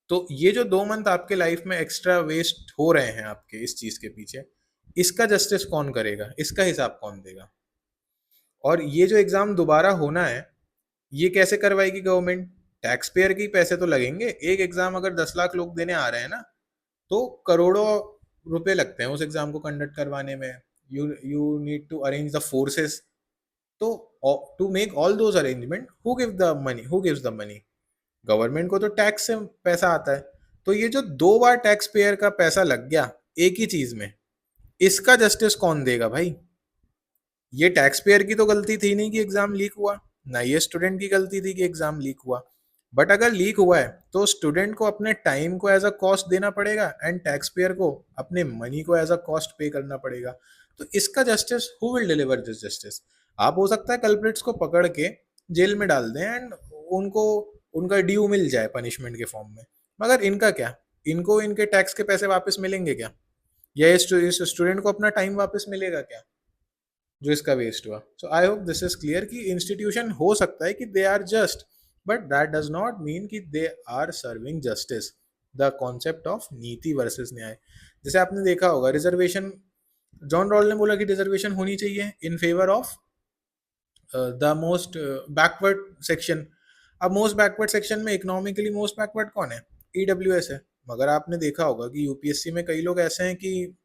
[SPEAKER 1] तो ये जो 2 मंथ आपके लाइफ में एक्स्ट्रा वेस्ट हो रहे हैं आपके इस चीज के पीछे, इसका जस्टिस कौन करेगा? इसका हिसाब कौन देगा? और ये जो एग्जाम दोबारा होना है, ये कैसे करवाएगी गवर्नमेंट? टैक्स पेयर के ही पैसे तो लगेंगे। एक एग्जाम अगर 10 लाख लोग देने आ रहे हैं ना, तो करोड़ों रुपए लगते हैं उस एग्जाम को कंडक्ट करवाने में, you need to arrange the forces, तो to make all those arrangement who gives the money? Government को तो टैक्स से पैसा आता है। तो ये जो 2 बार टैक्स पेयर का पैसा लग गया एक ही चीज में, इसका जस्टिस कौन देगा भाई? ये टैक्स पेयर की तो गलती थी नहीं कि एग्जाम लीक हुआ, ना ये स्टूडेंट की गलती थी कि एग्जाम लीक हुआ। बट अगर लीक हुआ है तो स्टूडेंट को अपने टाइम को एज अ कॉस्ट देना पड़ेगा एंड टैक्स पेयर को अपने मनी को एज अ कॉस्ट पे करना पड़ेगा। तो इसका justice who will deliver this justice? आप हो सकता है कल्प्रिट्स को पकड़ के जेल में डाल दें एंड उनको उनका ड्यू मिल जाए पनिशमेंट के फॉर्म में, मगर इनका क्या? इनको इनके टैक्स के पैसे वापस मिलेंगे क्या? या इस स्टूडेंट को अपना टाइम वापस मिलेगा क्या जो इसका वेस्ट हुआ? So I hope this is clear कि इंस्टीट्यूशन हो सकता है कि they are just, but that does not mean कि they are serving justice. The concept of niti versus nyaya, जैसे आपने देखा होगा रिजर्वेशन, जॉन रॉल ने बोला कि रिजर्वेशन होनी चाहिए in favour of the most backward section. अब मोस्ट बैकवर्ड सेक्शन में इकोनॉमिकली मोस्ट बैकवर्ड कौन है? ईडब्ल्यूएस है। मगर आपने देखा होगा कि यूपीएससी में कई लोग ऐसे हैं कि,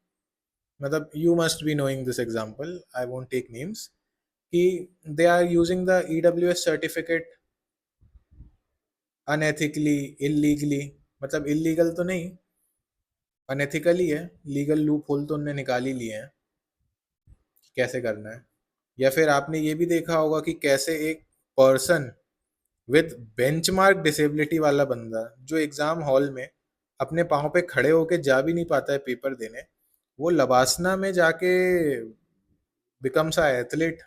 [SPEAKER 1] मतलब you must be knowing this example, I won't take names, कि they are using the EWS certificate unethically, illegally, मतलब इलीगल तो नहीं, अनएथिकली है, लीगल लूप होल तो उनने निकाल ही लिए हैं कि कैसे करना है। या फिर आपने ये भी देखा होगा कि कैसे एक पर्सन विद बेंचमार्क डिसेबिलिटी वाला बंदा जो एग्जाम हॉल में अपने पाँव पे खड़े होके जा भी नहीं पाता है पेपर देने, वो लबासना में जाके becomes a athlete.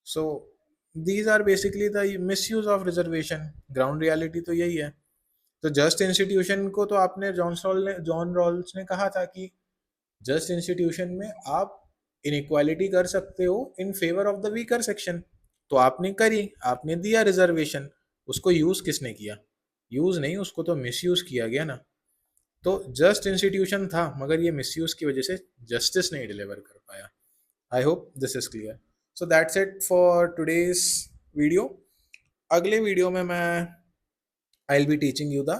[SPEAKER 1] So these are basically the misuse of reservation. Ground reality तो यही है। तो जस्ट इंस्टीट्यूशन को तो आपने जॉन रॉल्स ने कहा था कि जस्ट इंस्टीट्यूशन में आप इनइक्वालिटी कर सकते हो in favour of the weaker section. तो आपने करी, आपने दिया रिजर्वेशन, उसको यूज किसने किया? यूज नहीं, उसको तो मिसयूज किया गया ना। तो जस्ट इंस्टीट्यूशन था मगर ये मिसयूज की वजह से जस्टिस नहीं डिलीवर कर पाया। आई hope this is clear. So that's it for today's video. अगले वीडियो में मैं I will be teaching you the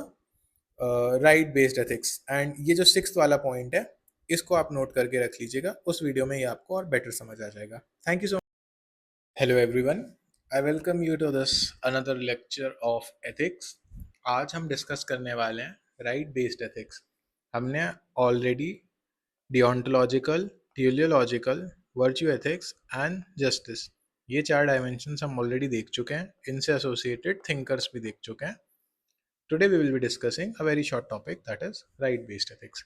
[SPEAKER 1] right based ethics, and ये जो सिक्स्थ वाला पॉइंट है इसको आप नोट करके रख लीजिएगा, उस वीडियो में ये आपको और बेटर समझ आ जाएगा। Thank you so much. Hello everyone, I welcome you to this another lecture of ethics. आज हम डिस्कस करने वाले हैं राइट बेस्ड एथिक्स। हमने already deontological, teleological, virtue ethics and justice, ये 4 डायमेंशंस हम ऑलरेडी देख चुके हैं, इनसे एसोसिएटेड थिंकर्स भी देख चुके हैं। Today we will be discussing a very short topic, that is right based ethics.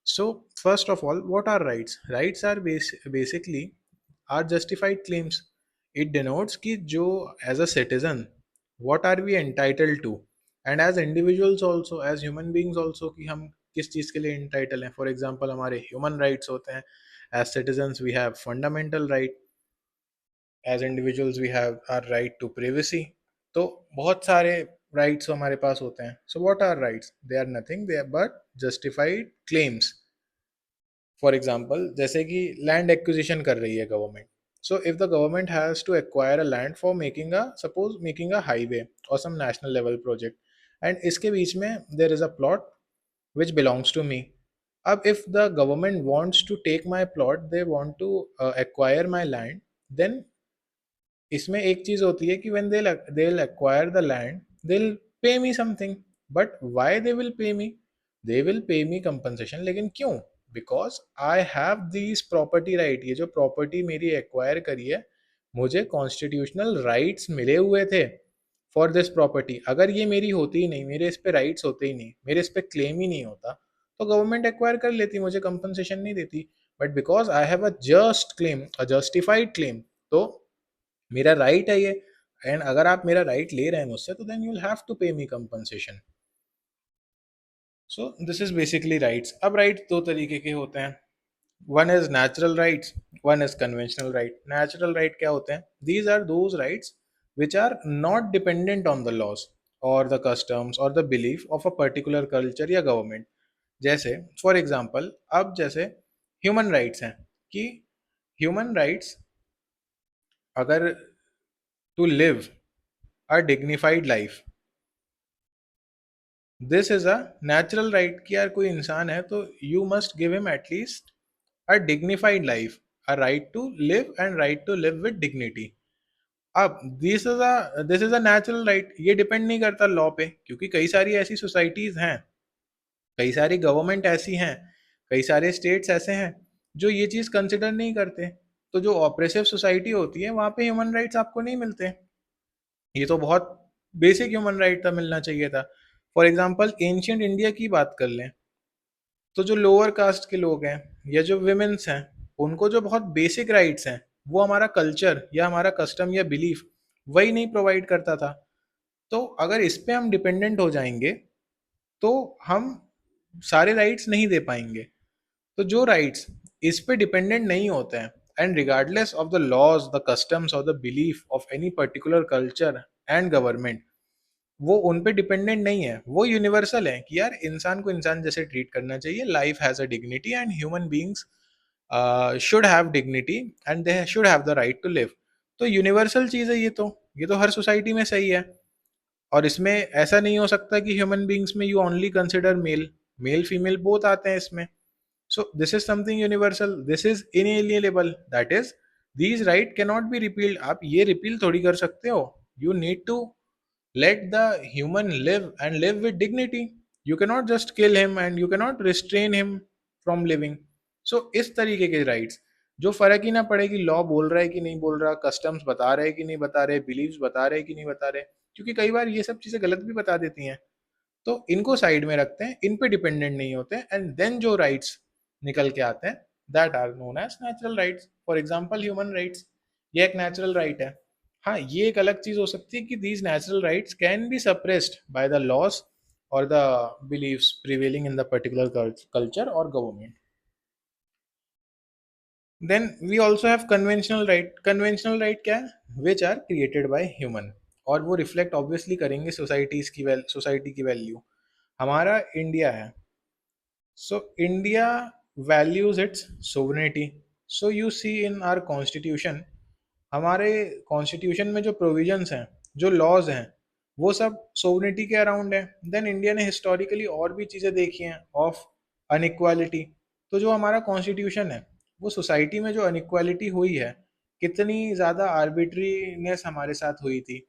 [SPEAKER 1] So first of all, what are rights? Rights are basically are justified claims. It denotes कि जो as a citizen what are we entitled to, and as individuals also, as human beings also, कि हम किस चीज़ के लिए entitled हैं। For example हमारे human rights होते हैं, as citizens we have fundamental right, as individuals we have our right to privacy. तो बहुत सारे राइट्स हमारे पास होते हैं। So what are rights? They are nothing, they are but justified claims. For example जैसे कि लैंड एक्विजिशन कर रही है government, so if the government has to acquire a land for making a suppose making a highway और some national level project, and इसके बीच में there is a plot which belongs to me. अब if the government wants to take my plot, they want to acquire my land, then इसमें एक चीज होती है कि when they'll acquire the land, they'll pay me something. But why they will pay me? They will pay me compensation, लेकिन क्यों? Because I have these property right, ये जो प्रॉपर्टी मेरी एक्वायर करी है, मुझे कॉन्स्टिट्यूशनल राइट्स मिले हुए थे फॉर दिस प्रॉपर्टी। अगर ये मेरी होती ही नहीं, मेरे इस पे राइट्स होते ही नहीं, मेरे इस पे क्लेम ही नहीं होता, तो गवर्नमेंट एक्वायर कर लेती, मुझे कंपनसेशन नहीं देती। But because I have a just claim, a justified claim, तो मेरा राइट है ये, एंड अगर आप मेरा राइट ले रहे हैं मुझसे तो then you will have to pay me compensation. So this is basically rights. अब राइट्स दो तरीके के होते हैं, one is natural rights, one is conventional right. Natural right क्या होते हैं? These are those rights which are not dependent on the laws और द कस्टम्स और the belief of a particular culture या गवर्नमेंट। जैसे फॉर एग्जाम्पल अब जैसे human rights हैं, कि ह्यूमन राइट्स अगर to live a dignified life, this is a natural right कि यार कोई इंसान है तो you must give him at least a dignified life, a right to live and right to live with dignity. अब this is a natural right, ये depend नहीं करता लॉ पे, क्योंकि कई सारी ऐसी सोसाइटीज हैं, कई सारी गवर्नमेंट ऐसी हैं, कई सारे स्टेट्स ऐसे हैं जो ये चीज़ कंसिडर नहीं करते। तो जो ऑपरेसिव सोसाइटी होती है वहाँ पे ह्यूमन राइट्स आपको नहीं मिलते। ये तो बहुत बेसिक ह्यूमन राइट था, मिलना चाहिए था। फॉर एग्जाम्पल एंशियंट इंडिया की बात कर लें, तो जो लोअर कास्ट के लोग हैं या जो विमेन्स हैं, उनको जो बहुत बेसिक राइट्स हैं वो हमारा कल्चर या हमारा कस्टम या बिलीफ वही नहीं प्रोवाइड करता था। तो अगर इस पे हम डिपेंडेंट हो जाएंगे तो हम सारे राइट्स नहीं दे पाएंगे। तो जो राइट्स इस पे डिपेंडेंट नहीं होते हैं, and regardless of the laws, the customs और the belief of any particular culture and government, वो उन पे डिपेंडेंट नहीं है, वो यूनिवर्सल है कि यार इंसान को इंसान जैसे ट्रीट करना चाहिए, life has a dignity and human beings should have dignity and they should have the right to live. तो यूनिवर्सल चीज़ है ये तो हर सोसाइटी में सही है। और इसमें ऐसा नहीं हो सकता कि ह्यूमन बीइंग्स में you only consider male, male female both आते हैं इसमें। So this is something universal, this is inalienable, that is these right can not be repealed. आप ये रिपील थोड़ी कर सकते हो। You need to let the human live and live with dignity. You cannot just kill him and you cannot restrain him from living. So इस तरीके के rights जो फर्क ही ना पड़े कि लॉ बोल रहा है कि नहीं बोल रहा, कस्टम्स बता रहे हैं कि नहीं बता रहे, बिलीव्स बता रहे हैं कि नहीं बता रहे, क्योंकि कई बार ये सब चीजें गलत भी बता देती हैं। तो इनको साइड में रखते हैं, इन पे डिपेंडेंट नहीं होते, एंड देन जो राइट्स निकल के आते हैं that are known as natural rights. For example human rights, ये एक नेचुरल राइट है। हाँ, ये एक अलग चीज हो सकती है कि these natural rights can be suppressed by the laws और the believes prevailing in the particular culture और government. Then we also have conventional right. Conventional right क्या है? Which are created by human, और वो रिफ्लेक्ट ऑब्वियसली करेंगे society की value. हमारा India है, so India values its sovereignty. So you see in our constitution, हमारे कॉन्स्टिट्यूशन में जो प्रोविजंस हैं, जो लॉज हैं, वो सब सोवरेनिटी के अराउंड है। देन इंडिया ने हिस्टोरिकली और भी चीज़ें देखी हैं ऑफ अनइक्वालिटी। तो जो हमारा कॉन्स्टिट्यूशन है, वो सोसाइटी में जो अनइक्वालिटी हुई है, कितनी ज़्यादा आर्बिट्रीनेस हमारे साथ हुई थी,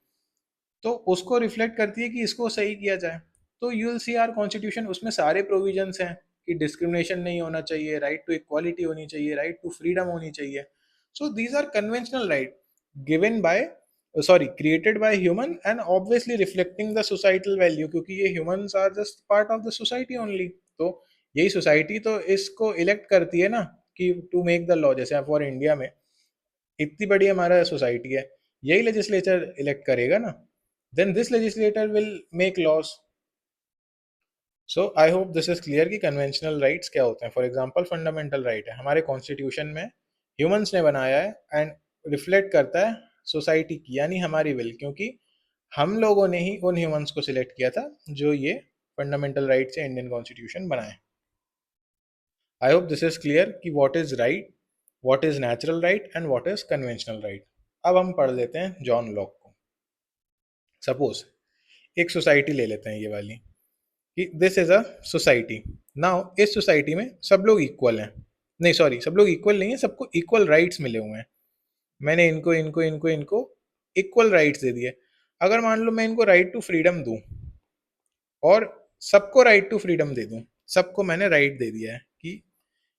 [SPEAKER 1] तो उसको रिफ्लेक्ट करती है कि इसको सही किया जाए। तो you will see our constitution, उसमें सारे प्रोविजंस हैं कि डिस्क्रिमिनेशन नहीं होना चाहिए, राइट टू इक्वालिटी होनी चाहिए, राइट टू फ्रीडम होनी चाहिए। So these are conventional right given by, sorry, created by human and obviously reflecting the societal value, क्योंकि ये humans are just part of the society only. तो यही society तो इसको इलेक्ट करती है ना कि टू मेक द लॉ। जैसे फॉर इंडिया में इतनी बड़ी हमारा सोसाइटी है, यही लेजिस्लेचर इलेक्ट करेगा ना, then this legislator will make laws. So I hope this is clear कि कन्वेंशनल राइट्स क्या होते हैं। फॉर एग्जांपल फंडामेंटल राइट है हमारे कॉन्स्टिट्यूशन में, ह्यूमंस ने बनाया है एंड रिफ्लेक्ट करता है सोसाइटी की, यानी हमारी विल, क्योंकि हम लोगों ने ही उन ह्यूमंस को सिलेक्ट किया था जो ये फंडामेंटल राइट से इंडियन कॉन्स्टिट्यूशन बनाए। I hope this is clear कि what is right, what is natural right and what is conventional right. अब हम पढ़ लेते हैं जॉन लॉक को। सपोज एक सोसाइटी ले लेते हैं ये वाली, कि this is a society. Now इस सोसाइटी में सब लोग इक्वल हैं, नहीं सॉरी, सब लोग इक्वल नहीं है, सबको इक्वल राइट्स मिले हुए हैं। मैंने इनको इनको इनको इनको इक्वल राइट्स दे दिए। अगर मान लो मैं इनको राइट टू फ्रीडम दूं और सबको राइट टू फ्रीडम दे दूं, सबको मैंने राइट दे दिया है कि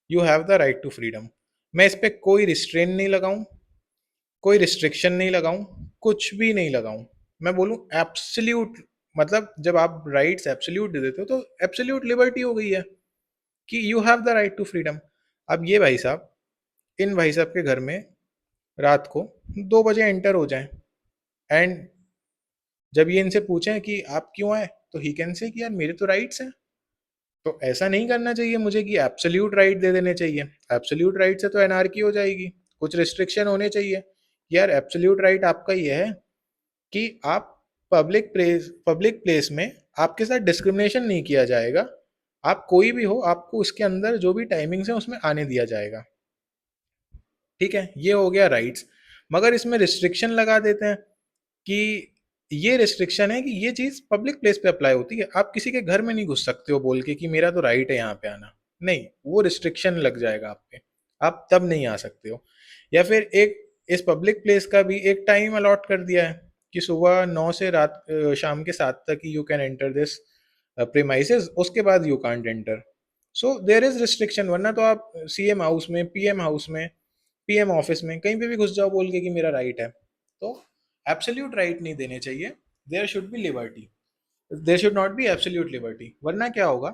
[SPEAKER 1] you have the right to freedom, मैं इस पे कोई रिस्ट्रेन नहीं लगाऊं, कोई रिस्ट्रिक्शन नहीं लगाऊं, कुछ भी नहीं लगाऊं, मैं बोलूं एब्सोल्यूट, मतलब जब आप राइट्स एब्सोल्यूट दे देते हो तो एब्सोल्यूट लिबर्टी हो गई है कि you have the right to freedom. अब ये भाई साहब, इन भाई साहब के घर में रात को 2 बजे एंटर हो जाएं, एंड जब ये इनसे पूछें कि आप क्यों आए, तो ही कैन से कि यार मेरे तो राइट्स हैं। तो ऐसा नहीं करना चाहिए मुझे कि एब्सोल्यूट राइट दे देने चाहिए। एब्सोल्यूट राइट से तो एनार्की हो जाएगी, कुछ रिस्ट्रिक्शन होने चाहिए। यार एब्सोल्यूट राइट आपका ये है कि आप पब्लिक प्लेस में आपके साथ डिस्क्रिमिनेशन नहीं किया जाएगा, आप कोई भी हो, आपको उसके अंदर जो भी टाइमिंग्स है उसमें आने दिया जाएगा। ठीक है, ये हो गया राइट्स। मगर इसमें रिस्ट्रिक्शन लगा देते हैं कि ये रिस्ट्रिक्शन है कि ये चीज पब्लिक प्लेस पे अप्लाई होती है। आप किसी के घर में नहीं घुस सकते हो बोल के कि मेरा तो राइट है यहाँ पे आना। नहीं, वो रिस्ट्रिक्शन लग जाएगा आप पे, आप तब नहीं आ सकते हो। या फिर एक इस पब्लिक प्लेस का भी एक टाइम अलॉट कर दिया है कि सुबह 9 से शाम के 7 तक you can enter this premises, उसके बाद you can't enter. So there is restriction, वरना तो आप सीएम हाउस में, पीएम हाउस में, पीएम ऑफिस में कहीं पे भी घुस जाओ बोल के कि मेरा राइट है। तो एब्सोल्यूट राइट नहीं देने चाहिए। There should be liberty, there should not be absolute liberty. वरना क्या होगा,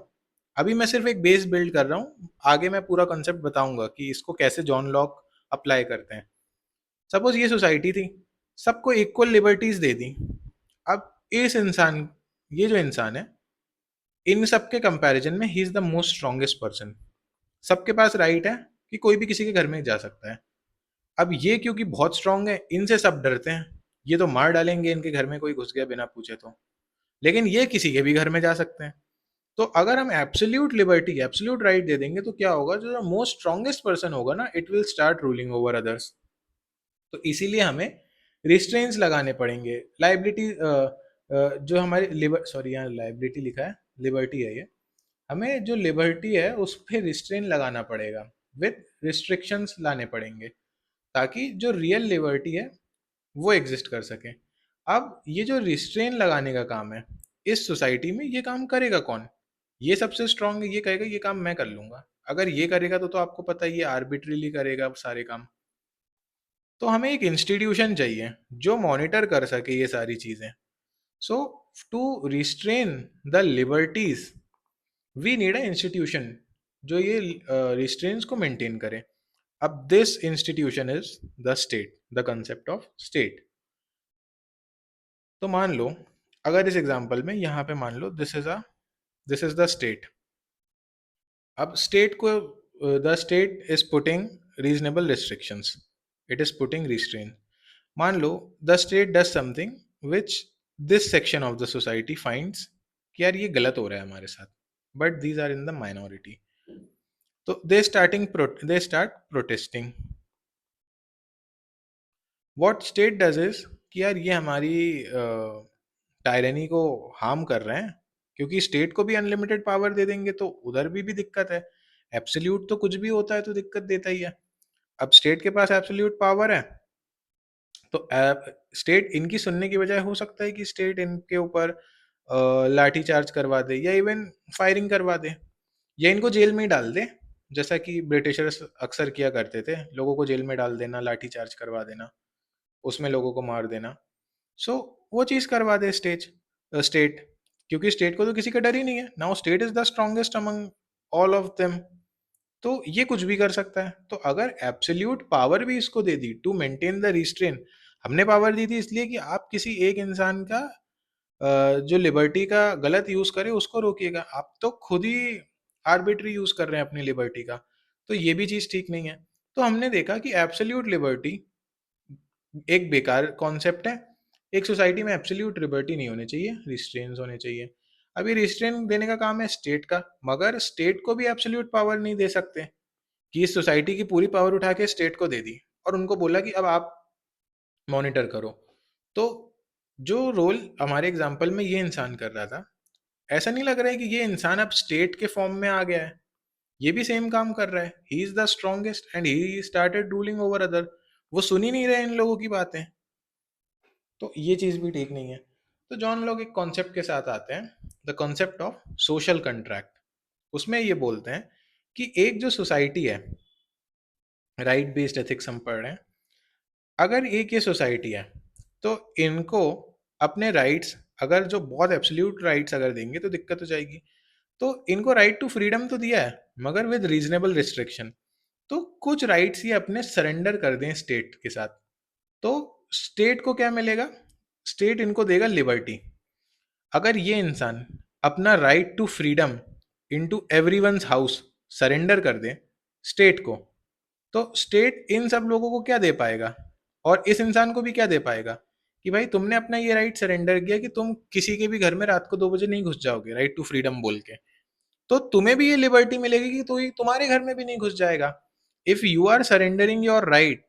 [SPEAKER 1] अभी मैं सिर्फ एक बेस बिल्ड कर रहा हूँ, आगे मैं पूरा कॉन्सेप्ट बताऊंगा कि इसको कैसे जॉन लॉक अप्लाई करते हैं। सपोज ये सोसाइटी थी, सबको इक्वल लिबर्टीज दे दी। अब इस इंसान, ये जो इंसान है, इन सबके कंपैरिजन में he is the most strongest person. सबके पास राइट है कि कोई भी किसी के घर में जा सकता है। अब ये क्योंकि बहुत स्ट्रांग है, इनसे सब डरते हैं, ये तो मार डालेंगे इनके घर में कोई घुस गया बिना पूछे तो। लेकिन ये किसी के भी घर में जा सकते हैं। तो अगर हम absolute liberty, absolute right they देंगे तो क्या होगा, जो मोस्ट स्ट्रॉन्गेस्ट पर्सन होगा ना, it will start ruling over others. तो इसीलिए हमें रिस्ट्रेंट्स लगाने पड़ेंगे। लाइबिलिटी जो हमारी लिबर, सॉरी यहाँ लाइबिलिटी लिखा है, लिबर्टी है ये। हमें जो लिबर्टी है उस पर रिस्ट्रेन लगाना पड़ेगा, विथ रिस्ट्रिक्शंस लाने पड़ेंगे, ताकि जो रियल लिबर्टी है वो एग्जिस्ट कर सके। अब ये जो रिस्ट्रेन लगाने का काम है, इस सोसाइटी में ये काम करेगा कौन? ये सबसे स्ट्रांग है, ये कहेगा ये काम मैं कर लूंगा। अगर ये करेगा तो आपको पता ही है आर्बिट्रीली करेगा सारे काम। तो हमें एक इंस्टीट्यूशन चाहिए जो मॉनिटर कर सके ये सारी चीजें। So to restrain the liberties we need a institution जो ये रिस्ट्रेंट्स को मेंटेन करे। अब this institution is the state, the concept of state. तो मान लो, अगर इस एग्जांपल में यहाँ पे मान लो दिस इज द स्टेट। अब स्टेट को, the state is putting reasonable restrictions, it is putting restrain. मान लो the state does something which this section of the society finds कि यार ये गलत हो रहा है हमारे साथ, but these are in the minority. तो they start protesting. What state does is कि यार ये हमारी टायरनी को हार्म कर रहे हैं, क्योंकि स्टेट को भी अनलिमिटेड पावर दे देंगे तो उधर भी दिक्कत है। एब्सोल्यूट तो कुछ भी होता है तो दिक्कत देता ही है। अब स्टेट के पास एब्सोल्यूट पावर है, तो स्टेट इनकी सुनने की बजाय हो सकता है कि स्टेट इनके ऊपर लाठी चार्ज करवा दे, या इवन फायरिंग करवा दे, या इनको जेल में ही डाल दे। जैसा कि ब्रिटिशर्स अक्सर किया करते थे, लोगों को जेल में डाल देना, लाठी चार्ज करवा देना, उसमें लोगों को मार देना। सो वो चीज़ करवा दे स्टेट, क्योंकि स्टेट को तो किसी का डर ही नहीं है। Now state is the strongest among all of them. तो ये कुछ भी कर सकता है। तो अगर एब्सोल्यूट पावर भी इसको दे दी टू मेंटेन द रिस्ट्रेन, हमने पावर दी थी इसलिए कि आप किसी एक इंसान का जो लिबर्टी का गलत यूज करे उसको रोकिएगा। आप तो खुद ही आर्बिट्री यूज कर रहे हैं अपनी लिबर्टी का। तो ये भी चीज ठीक नहीं है। तो हमने देखा कि एब्सोल्यूट लिबर्टी एक बेकार कॉन्सेप्ट है। एक सोसाइटी में एब्सोल्यूट लिबर्टी नहीं होनी चाहिए, रिस्ट्रेन्स होने चाहिए। अभी रिस्ट्रेन देने का काम है स्टेट का, मगर स्टेट को भी एब्सोल्यूट पावर नहीं दे सकते कि इस सोसाइटी की पूरी पावर उठा के स्टेट को दे दी और उनको बोला कि अब आप मॉनिटर करो। तो जो रोल हमारे एग्जाम्पल में ये इंसान कर रहा था, ऐसा नहीं लग रहा है कि ये इंसान अब स्टेट के फॉर्म में आ गया है। ये भी सेम काम कर रहा है। He is the strongest and he started ruling over other. वो सुन ही नहीं रहे इन लोगों की बातें। तो ये चीज भी ठीक नहीं है। तो जॉन लोग एक कॉन्सेप्ट के साथ आते हैं, the concept of social contract. उसमें ये बोलते हैं कि एक जो सोसाइटी है, राइट बेस्ड एथिक्स हम पढ़ रहे हैं, अगर एक ये सोसाइटी है तो इनको अपने राइट्स, अगर जो बहुत एब्सोल्यूट राइट्स अगर देंगे तो दिक्कत हो जाएगी। तो इनको राइट टू फ्रीडम तो दिया है, मगर विद रीजनेबल रिस्ट्रिक्शन। तो कुछ राइट्स ये अपने सरेंडर कर दें स्टेट के साथ। तो स्टेट को क्या मिलेगा? स्टेट इनको देगा लिबर्टी। अगर ये इंसान अपना right to freedom into everyone's house surrender कर दे स्टेट को, तो स्टेट इन सब लोगों को क्या दे पाएगा, और इस इंसान को भी क्या दे पाएगा कि भाई तुमने अपना ये राइट सरेंडर किया कि तुम किसी के भी घर में रात को 2 बजे नहीं घुस जाओगे, राइट टू फ्रीडम बोल के। तो तुम्हें भी ये लिबर्टी मिलेगी कि तो तुम्हारे घर में भी नहीं घुस जाएगा। If you are surrendering your right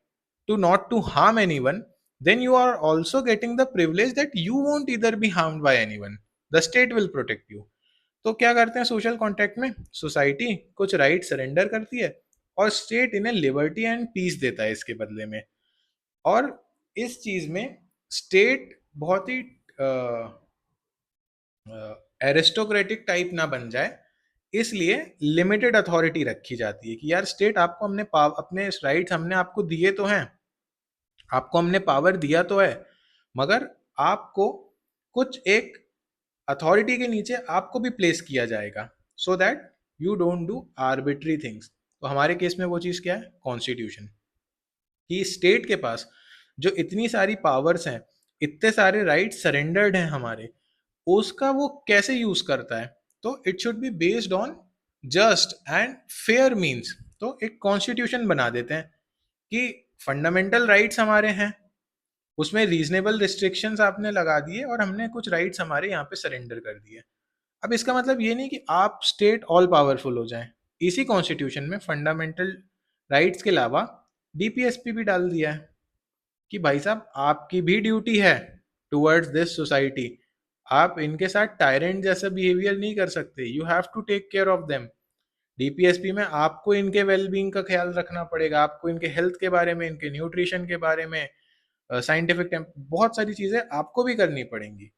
[SPEAKER 1] to not to harm anyone, then you are also getting the privilege that you won't either be harmed by anyone. The state will protect you. तो क्या करते हैं social contract में, society कुछ right surrender करती है और state इन्हें लिबर्टी एंड पीस देता है इसके बदले में। और इस चीज में स्टेट बहुत ही एरिस्टोक्रेटिक टाइप ना बन जाए, इसलिए लिमिटेड अथॉरिटी रखी जाती है कि यार स्टेट आपको हमने अपने राइट्स हमने आपको दिए तो हैं, आपको हमने पावर दिया तो है, मगर आपको कुछ एक अथॉरिटी के नीचे आपको भी प्लेस किया जाएगा, so that you don't do arbitrary things. तो हमारे केस में वो चीज़ क्या है, कॉन्स्टिट्यूशन, कि स्टेट के पास जो इतनी सारी पावर्स हैं, इतने सारे राइट्स सरेंडर्ड हैं हमारे, उसका वो कैसे यूज करता है। तो it should be based on just and fair means. तो एक कॉन्स्टिट्यूशन बना देते हैं कि फंडामेंटल राइट्स हमारे हैं, उसमें रीजनेबल रिस्ट्रिक्शंस आपने लगा दिए और हमने कुछ राइट्स हमारे यहाँ पे सरेंडर कर दिए। अब इसका मतलब ये नहीं कि आप स्टेट ऑल पावरफुल हो जाए, इसी कॉन्स्टिट्यूशन में फंडामेंटल राइट्स के अलावा डीपीएसपी भी डाल दिया है कि भाई साहब आपकी भी ड्यूटी है टुवर्ड्स दिस सोसाइटी, आप इनके साथ टायरेंट जैसा बिहेवियर नहीं कर सकते, you have to take care of them. DPSP में आपको इनके वेलबींग का ख्याल रखना पड़ेगा, आपको इनके हेल्थ के बारे में, इनके न्यूट्रिशन के बारे में, साइंटिफिक बहुत सारी चीजें आपको भी करनी पड़ेंगी।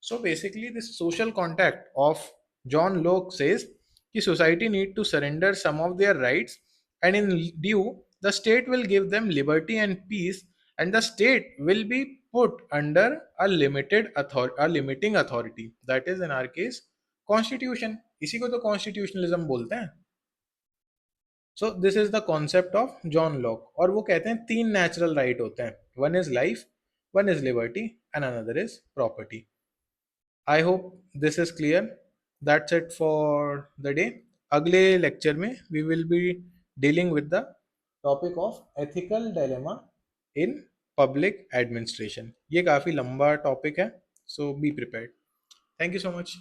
[SPEAKER 1] So basically this social contact of John लोक सेज कि society need to surrender some of their rights, and in due the state will give them liberty and peace, and the state will be put under a limiting authority, that is in our case constitution। इसी को तो constitutionalism बोलते हैं। So this is the concept of John Locke. और वो कहते हैं तीन नेचुरल राइट होते हैं, one is life, one is liberty and another is property. I hope this is clear. That's it for the day. अगले लेक्चर में we will be dealing with the topic of ethical dilemma in public administration. ये काफ़ी लंबा topic है, so be prepared. Thank you so much.